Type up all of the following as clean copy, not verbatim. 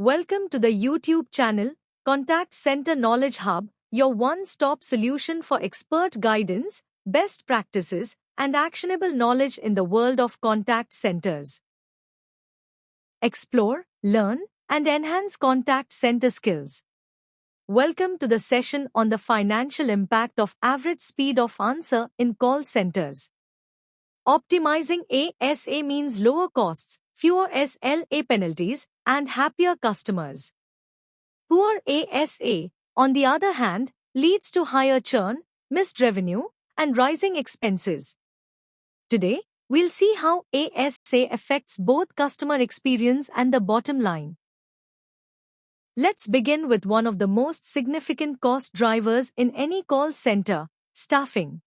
Welcome to the YouTube channel, Contact Center Knowledge Hub, your one-stop solution for expert guidance, best practices, and actionable knowledge in the world of contact centers. Explore, learn, and enhance contact center skills. Welcome to the session on the financial impact of average speed of answer in call centers. Optimizing ASA means lower costs, fewer SLA penalties, and happier customers. Poor ASA, on the other hand, leads to higher churn, missed revenue, and rising expenses. Today, we'll see how ASA affects both customer experience and the bottom line. Let's begin with one of the most significant cost drivers in any call center, staffing.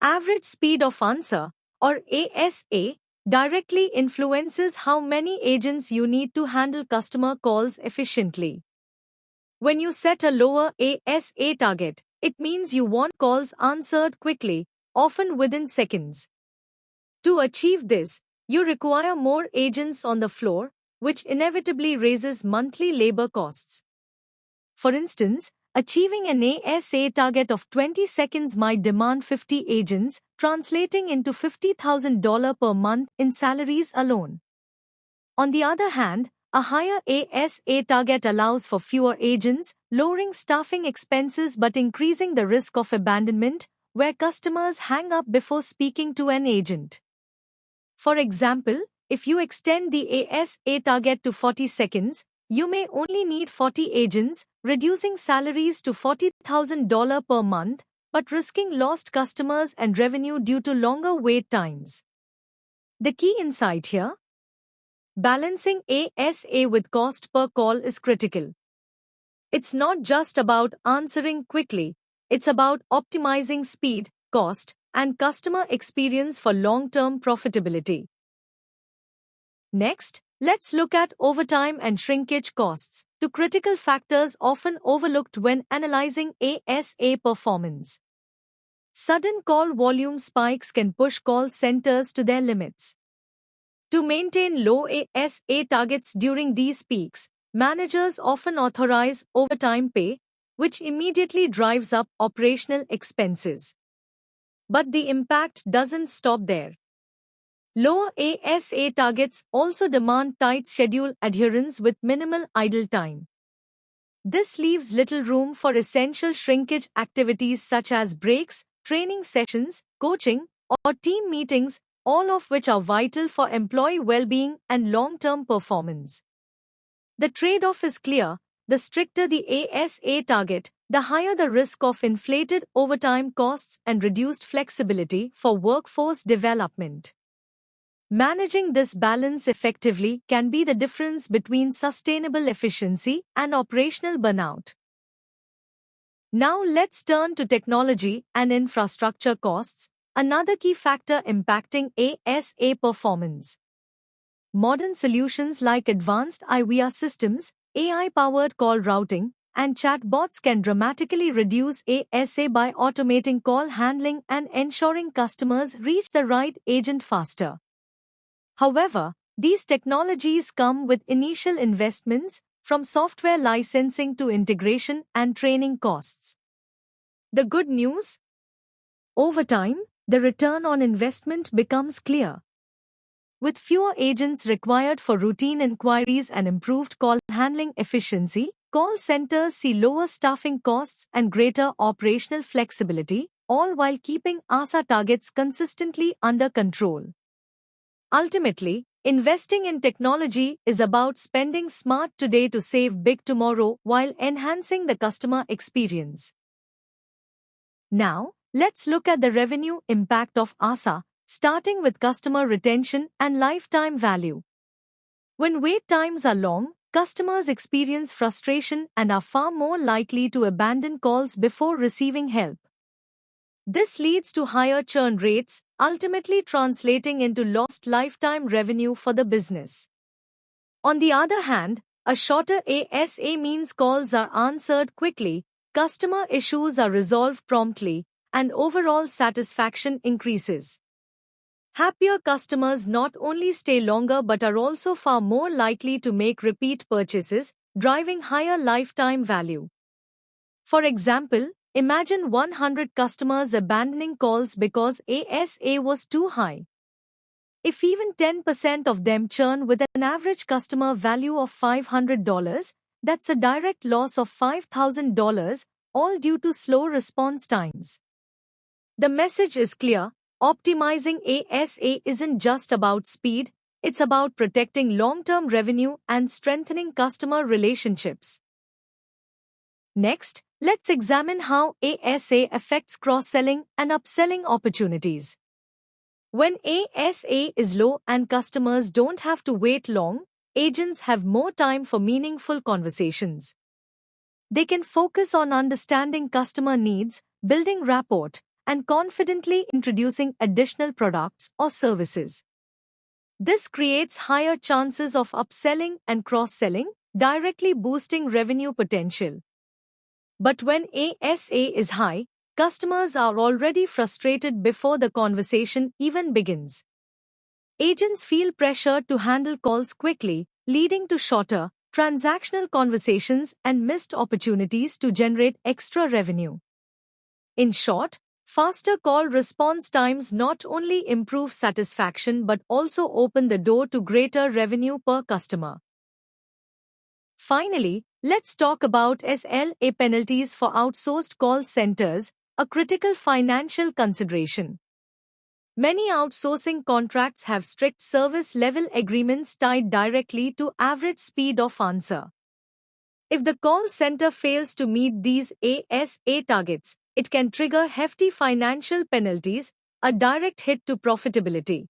Average speed of answer, or ASA, directly influences how many agents you need to handle customer calls efficiently. When you set a lower ASA target, it means you want calls answered quickly, often within seconds. To achieve this, you require more agents on the floor, which inevitably raises monthly labor costs. For instance, achieving an ASA target of 20 seconds might demand 50 agents, translating into $50,000 per month in salaries alone. On the other hand, a higher ASA target allows for fewer agents, lowering staffing expenses but increasing the risk of abandonment, where customers hang up before speaking to an agent. For example, if you extend the ASA target to 40 seconds, you may only need 40 agents, reducing salaries to $40,000 per month, but risking lost customers and revenue due to longer wait times. The key insight here: balancing ASA with cost per call is critical. It's not just about answering quickly, it's about optimizing speed, cost, and customer experience for long-term profitability. Next, let's look at overtime and shrinkage costs, two critical factors often overlooked when analyzing ASA performance. Sudden call volume spikes can push call centers to their limits. To maintain low ASA targets during these peaks, managers often authorize overtime pay, which immediately drives up operational expenses. But the impact doesn't stop there. Lower ASA targets also demand tight schedule adherence with minimal idle time. This leaves little room for essential shrinkage activities such as breaks, training sessions, coaching, or team meetings, all of which are vital for employee well-being and long-term performance. The trade-off is clear: the stricter the ASA target, the higher the risk of inflated overtime costs and reduced flexibility for workforce development. Managing this balance effectively can be the difference between sustainable efficiency and operational burnout. Now let's turn to technology and infrastructure costs, another key factor impacting ASA performance. Modern solutions like advanced IVR systems, AI-powered call routing, and chatbots can dramatically reduce ASA by automating call handling and ensuring customers reach the right agent faster. However, these technologies come with initial investments, from software licensing to integration and training costs. The good news? Over time, the return on investment becomes clear. With fewer agents required for routine inquiries and improved call handling efficiency, call centers see lower staffing costs and greater operational flexibility, all while keeping ASA targets consistently under control. Ultimately, investing in technology is about spending smart today to save big tomorrow while enhancing the customer experience. Now, let's look at the revenue impact of ASA, starting with customer retention and lifetime value. When wait times are long, customers experience frustration and are far more likely to abandon calls before receiving help. This leads to higher churn rates, ultimately translating into lost lifetime revenue for the business. On the other hand, a shorter ASA means calls are answered quickly, customer issues are resolved promptly, and overall satisfaction increases. Happier customers not only stay longer but are also far more likely to make repeat purchases, driving higher lifetime value. For example, imagine 100 customers abandoning calls because ASA was too high. If even 10% of them churn with an average customer value of $500, that's a direct loss of $5,000, all due to slow response times. The message is clear: optimizing ASA isn't just about speed, it's about protecting long-term revenue and strengthening customer relationships. Next, let's examine how ASA affects cross-selling and upselling opportunities. When ASA is low and customers don't have to wait long, agents have more time for meaningful conversations. They can focus on understanding customer needs, building rapport, and confidently introducing additional products or services. This creates higher chances of upselling and cross-selling, directly boosting revenue potential. But when ASA is high, customers are already frustrated before the conversation even begins. Agents feel pressured to handle calls quickly, leading to shorter, transactional conversations and missed opportunities to generate extra revenue. In short, faster call response times not only improve satisfaction but also open the door to greater revenue per customer. Finally, let's talk about SLA penalties for outsourced call centers, a critical financial consideration. Many outsourcing contracts have strict service level agreements tied directly to average speed of answer. If the call center fails to meet these ASA targets, it can trigger hefty financial penalties, a direct hit to profitability.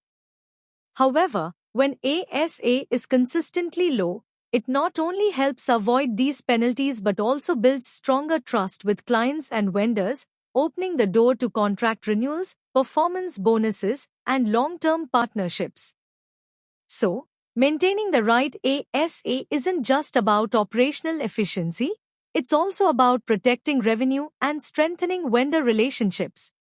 However, when ASA is consistently low, it not only helps avoid these penalties but also builds stronger trust with clients and vendors, opening the door to contract renewals, performance bonuses, and long-term partnerships. So, maintaining the right ASA isn't just about operational efficiency, it's also about protecting revenue and strengthening vendor relationships.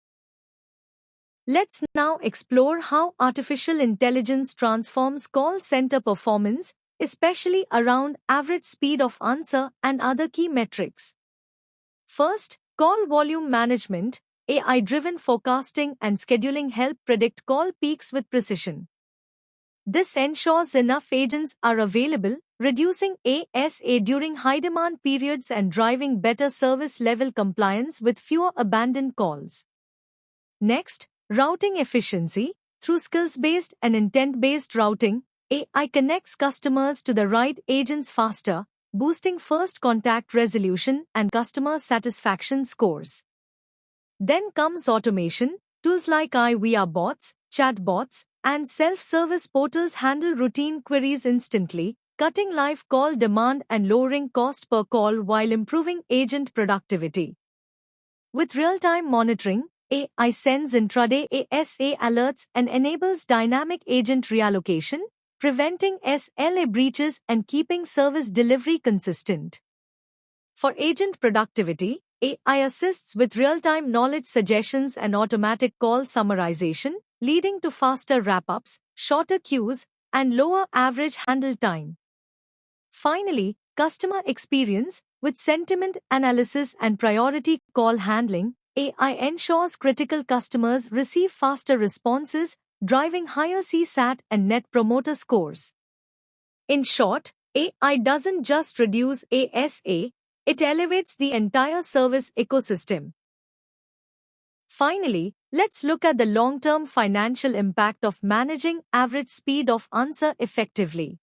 Let's now explore how artificial intelligence transforms call center performance, especially around average speed of answer and other key metrics. First, call volume management. AI-driven forecasting and scheduling help predict call peaks with precision. This ensures enough agents are available, reducing ASA during high-demand periods and driving better service level compliance with fewer abandoned calls. Next, routing efficiency. Through skills-based and intent-based routing, AI connects customers to the right agents faster, boosting first contact resolution and customer satisfaction scores. Then comes automation. Tools like IVR bots, chatbots, and self-service portals handle routine queries instantly, cutting live call demand and lowering cost per call while improving agent productivity. With real-time monitoring, AI sends intraday ASA alerts and enables dynamic agent reallocation, preventing SLA breaches and keeping service delivery consistent. For agent productivity, AI assists with real-time knowledge suggestions and automatic call summarization, leading to faster wrap-ups, shorter queues, and lower average handle time. Finally, customer experience. With sentiment analysis and priority call handling, AI ensures critical customers receive faster responses, driving higher CSAT and Net Promoter Scores. In short, AI doesn't just reduce ASA, it elevates the entire service ecosystem. Finally, let's look at the long-term financial impact of managing average speed of answer effectively.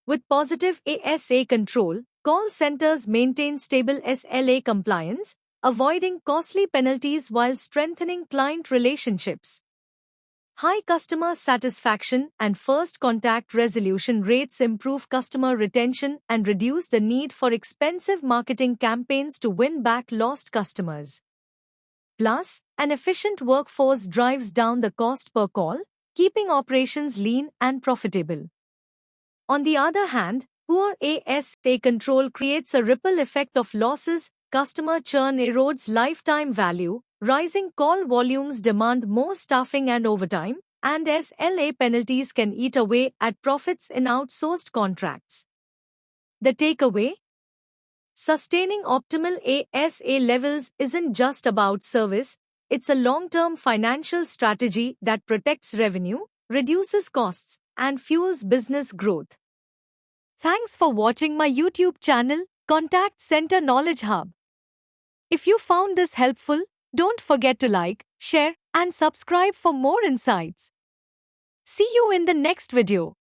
With positive ASA control, call centers maintain stable SLA compliance, avoiding costly penalties while strengthening client relationships. High customer satisfaction and first contact resolution rates improve customer retention and reduce the need for expensive marketing campaigns to win back lost customers. Plus, an efficient workforce drives down the cost per call, keeping operations lean and profitable. On the other hand, poor ASA control creates a ripple effect of losses, customer churn erodes lifetime value, rising call volumes demand more staffing and overtime, and SLA penalties can eat away at profits in outsourced contracts. The takeaway? Sustaining optimal ASA levels isn't just about service, it's a long-term financial strategy that protects revenue, reduces costs, and fuels business growth. Thanks for watching my YouTube channel, Contact Center Knowledge Hub. If you found this helpful, don't forget to like, share, and subscribe for more insights. See you in the next video.